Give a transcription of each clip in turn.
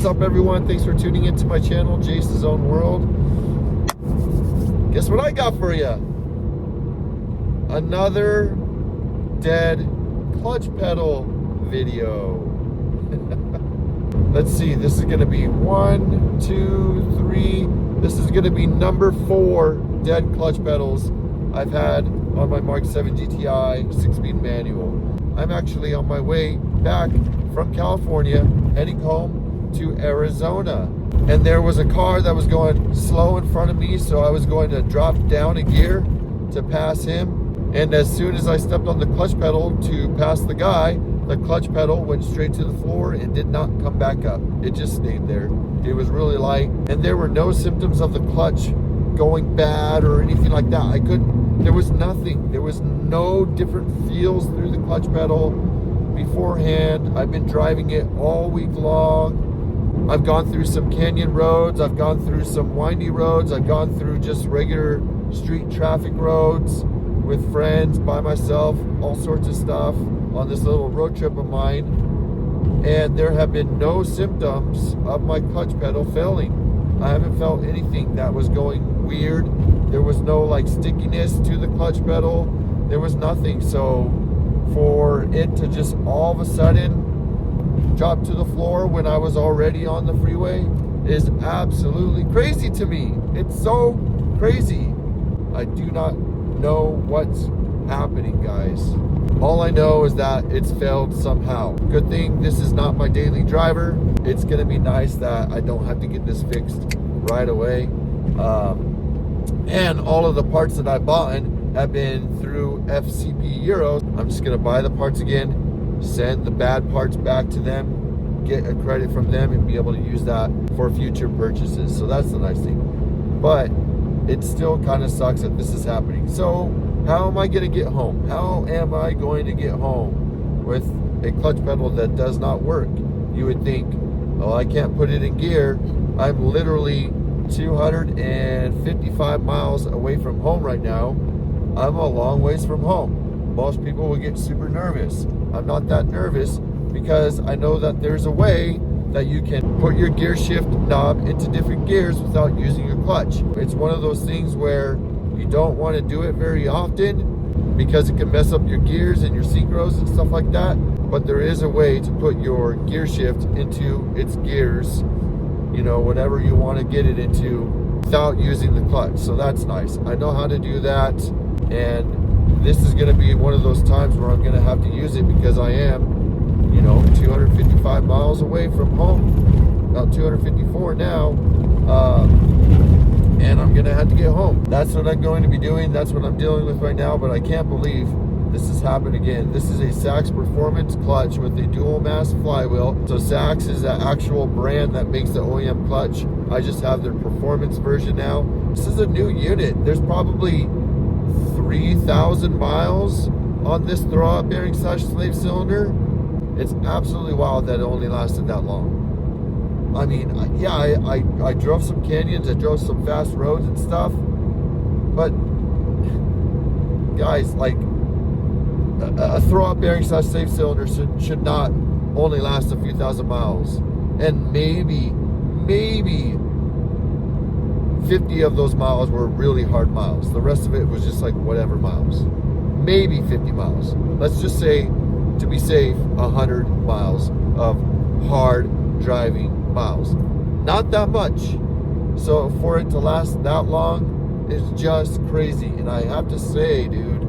up, everyone? Thanks for tuning into my channel, Jace's Own World. Guess what I got for you? Another dead clutch pedal video. Let's see, this is going to be 1, 2, 3. This is going to be number 4 dead clutch pedals I've had on my MK7 GTI 6-speed manual. I'm actually on my way back from California, heading home to Arizona. And there was a car that was going slow in front of me, so I was going to drop down a gear to pass him. And as soon as I stepped on the clutch pedal to pass the guy, the clutch pedal went straight to the floor and did not come back up. It just stayed there. It was really light, and there were no symptoms of the clutch going bad or anything like that. There was nothing. There was no different feels through the clutch pedal beforehand. I've been driving it all week long. I've gone through some canyon roads. I've gone through some windy roads. I've gone through just regular street traffic roads with friends, by myself, all sorts of stuff on this little road trip of mine. And there have been no symptoms of my clutch pedal failing. I haven't felt anything that was going weird. There was no like stickiness to the clutch pedal. There was nothing. So for it to just all of a sudden drop to the floor when I was already on the freeway is absolutely crazy to me. It's so crazy. I do not know what's happening, guys. All I know is that it's failed somehow. Good thing this is not my daily driver. It's gonna be nice that I don't have to get this fixed right away. And all of the parts that I bought have been through FCP Euros. I'm just gonna buy the parts again, send the bad parts back to them, get a credit from them, and be able to use that for future purchases. So that's the nice thing. But it still kind of sucks that this is happening. So how am I going to get home? How am I going to get home with a clutch pedal that does not work? You would think, oh, I can't put it in gear. I'm literally 255 miles away from home right now. I'm a long ways from home. Most people would get super nervous. I'm not that nervous because I know that there's a way that you can put your gear shift knob into different gears without using your clutch. It's one of those things where you don't want to do it very often because it can mess up your gears and your synchros and stuff like that. But there is a way to put your gear shift into its gears, you know, whatever you want to get it into, without using the clutch. So that's nice. I know how to do that, and this is going to be one of those times where I'm going to have to use it because I am, you know, 255 miles away from home, about 254 now, and I'm gonna have to get home. That's what I'm going to be doing. That's what I'm dealing with right now, but I can't believe this has happened again. This is a Sachs Performance clutch with a dual mass flywheel. So Sachs is the actual brand that makes the OEM clutch. I just have their performance version now. This is a new unit. There's probably 3,000 miles on this throwout bearing / slave cylinder. It's absolutely wild that it only lasted that long. I mean, yeah, I drove some canyons, I drove some fast roads and stuff, but guys, like a throwout bearing / slave cylinder should not only last a few thousand miles, and maybe 50 of those miles were really hard miles. The rest of it was just like whatever miles, maybe 50 miles. Let's just say, to be safe, 100 miles of hard driving miles. Not that much. So for it to last that long is just crazy. And I have to say, dude,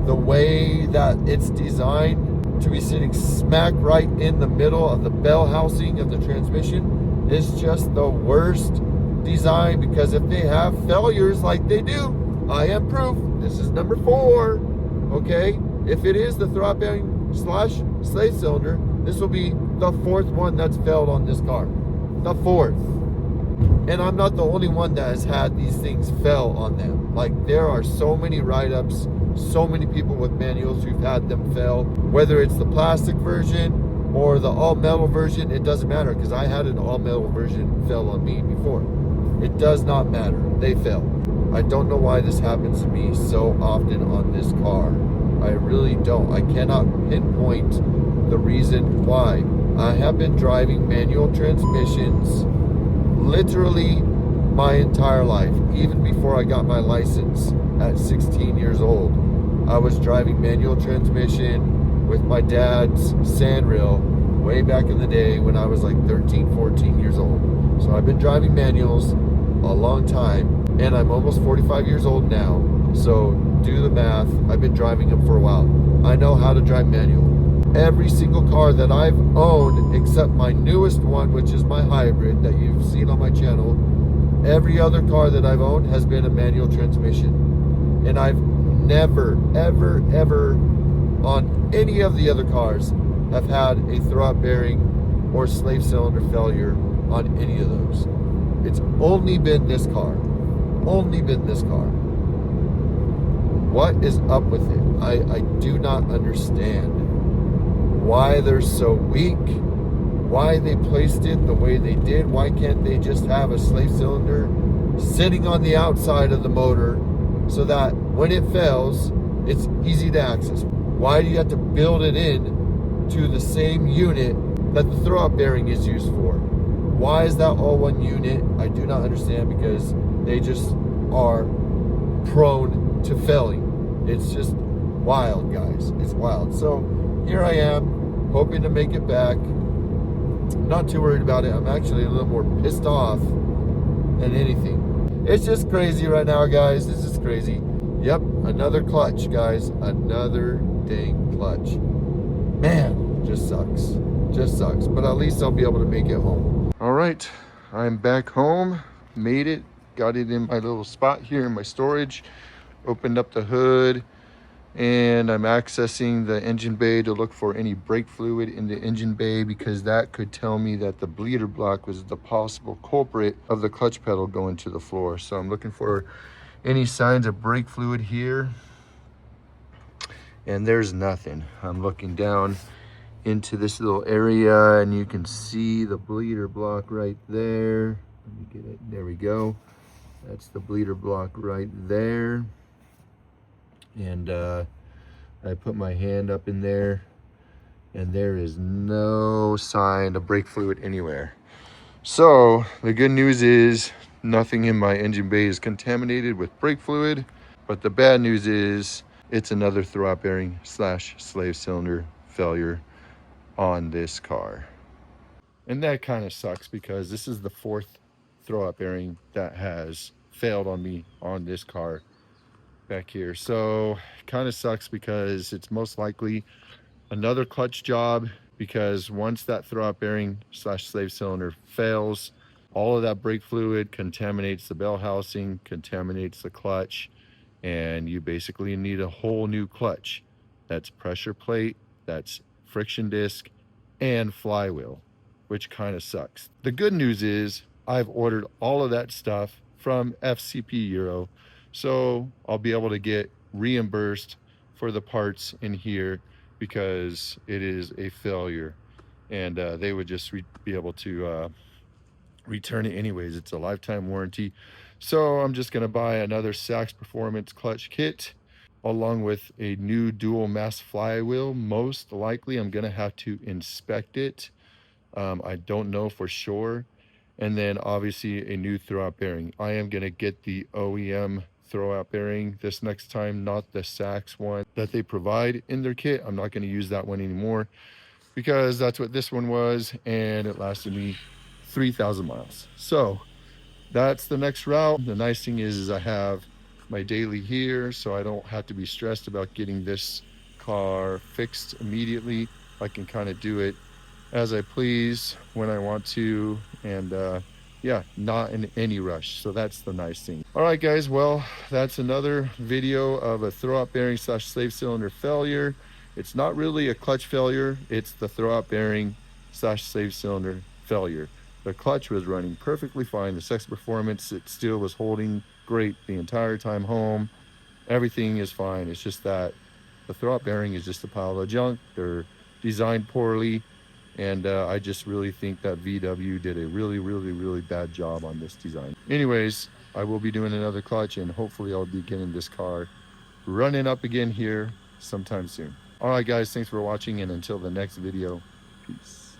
the way that it's designed to be sitting smack right in the middle of the bell housing of the transmission is just the worst design, because if they have failures like they do, I am proof. This is number 4. Okay, if it is the throwout bearing / slave cylinder, this will be the 4th one that's failed on this car. The 4th. And I'm not the only one that has had these things fail on them. Like, there are so many write-ups, so many people with manuals who've had them fail. Whether it's the plastic version or the all-metal version, it doesn't matter, because I had an all-metal version fail on me before. It does not matter. They fail. I don't know why this happens to me so often on this car. I really don't. I cannot pinpoint the reason why. I have been driving manual transmissions literally my entire life. Even before I got my license at 16 years old, I was driving manual transmission with my dad's Sandrail way back in the day when I was like 13, 14 years old. So I've been driving manuals a long time, and I'm almost 45 years old now. So do the math. I've been driving them for a while. I know how to drive manual. Every single car that I've owned, except my newest one, which is my hybrid that you've seen on my channel, every other car that I've owned has been a manual transmission. And I've never, ever, ever on any of the other cars have had a throwout bearing or slave cylinder failure on any of those. It's only been this car. Only been this car. What is up with it? I do not understand why they're so weak, why they placed it the way they did. Why can't they just have a slave cylinder sitting on the outside of the motor so that when it fails, it's easy to access? Why do you have to build it in to the same unit that the throwout bearing is used for? Why is that all one unit? I do not understand, because they just are prone to failing. It's just wild, guys. It's wild. So here I am, hoping to make it back. Not too worried about it. I'm actually a little more pissed off than anything. It's just crazy right now, guys. This is crazy. Yep, another clutch, guys. Another dang clutch. Man, just sucks. Just sucks. But at least I'll be able to make it home. All right, I'm back home. Made it. Got it in my little spot here in my storage. Opened up the hood, and I'm accessing the engine bay to look for any brake fluid in the engine bay, because that could tell me that the bleeder block was the possible culprit of the clutch pedal going to the floor. So I'm looking for any signs of brake fluid here, and there's nothing. I'm looking down into this little area, and you can see the bleeder block right there. Let me get it. There we go. That's the bleeder block right there. And I put my hand up in there, and there is no sign of brake fluid anywhere. So the good news is nothing in my engine bay is contaminated with brake fluid, but the bad news is it's another throwout bearing / slave cylinder failure on this car. And that kind of sucks, because this is the 4th throwout bearing that has failed on me on this car back here. So kind of sucks, because it's most likely another clutch job, because once that throwout bearing / slave cylinder fails, all of that brake fluid contaminates the bell housing, contaminates the clutch, and you basically need a whole new clutch. That's pressure plate, that's friction disc, and flywheel, which kind of sucks. The good news is I've ordered all of that stuff from FCP Euro, so I'll be able to get reimbursed for the parts in here, because it is a failure, and they would just be able to return it anyways. It's a lifetime warranty. So I'm just going to buy another Sachs Performance clutch kit along with a new dual mass flywheel. Most likely I'm going to have to inspect it. I don't know for sure. And then obviously a new throwout bearing. I am going to get the OEM throwout bearing this next time, not the Sachs one that they provide in their kit. I'm not going to use that one anymore, because that's what this one was, and it lasted me 3,000 miles. So that's the next route. The nice thing is I have my daily here, so I don't have to be stressed about getting this car fixed immediately. I can kind of do it as I please when I want to, and yeah, not in any rush. So that's the nice thing. All right, guys, well, that's another video of a throwout bearing / slave cylinder failure. It's not really a clutch failure, it's the throwout bearing / slave cylinder failure. The clutch was running perfectly fine. The Sachs Performance, it still was holding great the entire time home. Everything is fine. It's just that the throwout bearing is just a pile of junk. They're designed poorly, and I just really think that VW did a really bad job on this design. Anyways, I will be doing another clutch, and hopefully I'll be getting this car running up again here sometime soon. All right, guys, thanks for watching, and until the next video, peace.